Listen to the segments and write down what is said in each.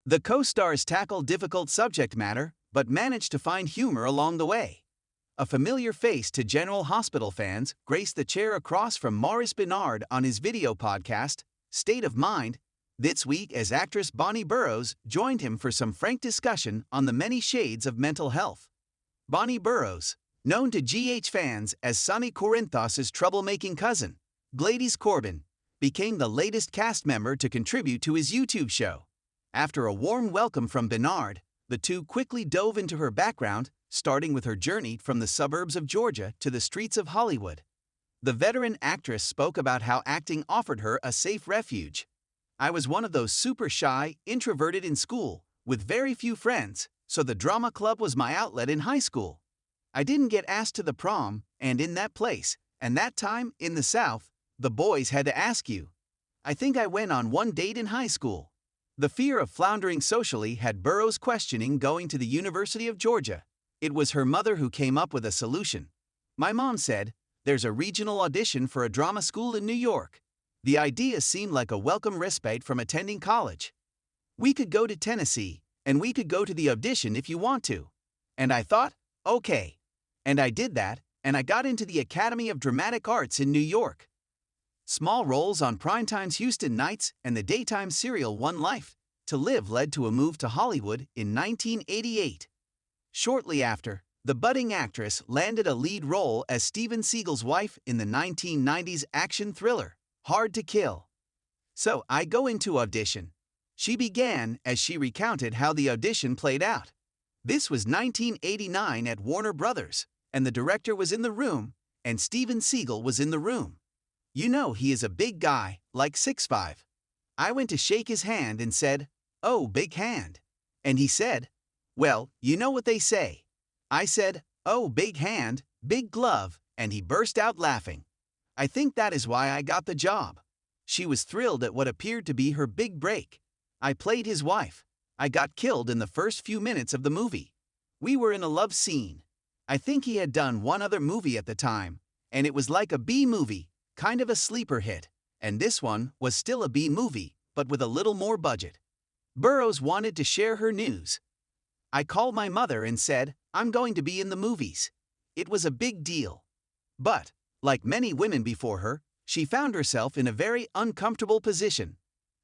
The co-stars tackle difficult subject matter, but manage to find humor along the way. A familiar face to General Hospital fans graced the chair across from Maurice Benard on his video podcast, State of Mind, this week as actress Bonnie Burroughs joined him for some frank discussion on the many shades of mental health. Bonnie Burroughs, known to GH fans as Sonny Corinthos's troublemaking cousin, Gladys Corbin, became the latest cast member to contribute to his YouTube show. After a warm welcome from Benard, the two quickly dove into her background, starting with her journey from the suburbs of Georgia to the streets of Hollywood. The veteran actress spoke about how acting offered her a safe refuge. "I was one of those super shy, introverted in school, with very few friends, so the drama club was my outlet in high school. I didn't get asked to the prom, and in that place, and that time, in the South, the boys had to ask you. I think I went on one date in high school." The fear of floundering socially had Burroughs questioning going to the University of Georgia. It was her mother who came up with a solution. "My mom said, there's a regional audition for a drama school in New York." The idea seemed like a welcome respite from attending college. "We could go to Tennessee, and we could go to the audition if you want to." And I thought, okay. And I did that, and I got into the Academy of Dramatic Arts in New York. Small roles on Primetime's Houston Nights and the daytime serial One Life to Live led to a move to Hollywood in 1988. Shortly after, the budding actress landed a lead role as Steven Seagal's wife in the 1990s action thriller, Hard to Kill. "So I go into audition," she began as she recounted how the audition played out. "This was 1989 at Warner Brothers, and the director was in the room, and Steven Seagal was in the room. You know he is a big guy, like 6'5". I went to shake his hand and said, 'Oh, big hand.' And he said, 'Well, you know what they say.' I said, 'Oh, big hand, big glove,' and he burst out laughing. I think that is why I got the job." She was thrilled at what appeared to be her big break. "I played his wife. I got killed in the first few minutes of the movie. We were in a love scene. I think he had done one other movie at the time, and it was like a B movie, kind of a sleeper hit, and this one was still a B movie, but with a little more budget." Burroughs wanted to share her news. "I called my mother and said, I'm going to be in the movies. It was a big deal. But, like many women before her, she found herself in a very uncomfortable position.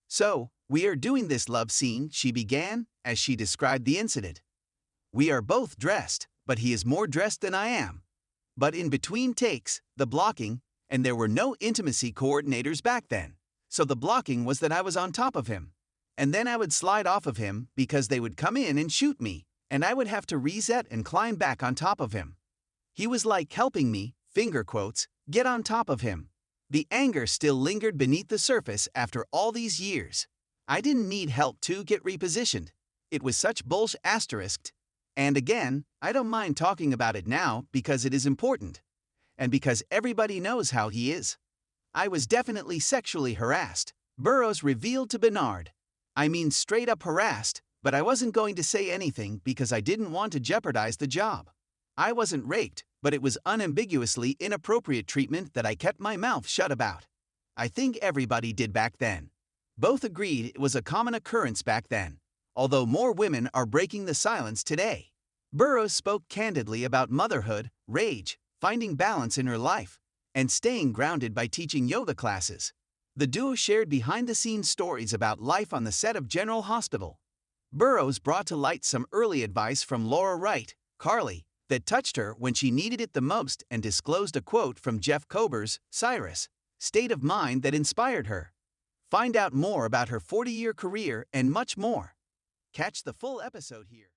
So, we are doing this love scene," she began, as she described the incident. "We are both dressed, but he is more dressed than I am. But in between takes, the blocking, and there were no intimacy coordinators back then, so the blocking was that I was on top of him. And then I would slide off of him because they would come in and shoot me, and I would have to reset and climb back on top of him. He was like helping me, finger quotes, get on top of him." The anger still lingered beneath the surface after all these years. "I didn't need help to get repositioned. It was such bullsh asterisked. And again, I don't mind talking about it now because it is important. And because everybody knows how he is. I was definitely sexually harassed," Burroughs revealed to Benard. "I mean straight up harassed, but I wasn't going to say anything because I didn't want to jeopardize the job. I wasn't raped, but it was unambiguously inappropriate treatment that I kept my mouth shut about. I think everybody did back then." Both agreed it was a common occurrence back then, although more women are breaking the silence today. Burroughs spoke candidly about motherhood, rage, finding balance in her life, and staying grounded by teaching yoga classes. The duo shared behind-the-scenes stories about life on the set of General Hospital. Burroughs brought to light some early advice from Laura Wright, Carly, that touched her when she needed it the most, and disclosed a quote from Jeff Kober's Cyrus, State of Mind that inspired her. Find out more about her 40-year career and much more. Catch the full episode here.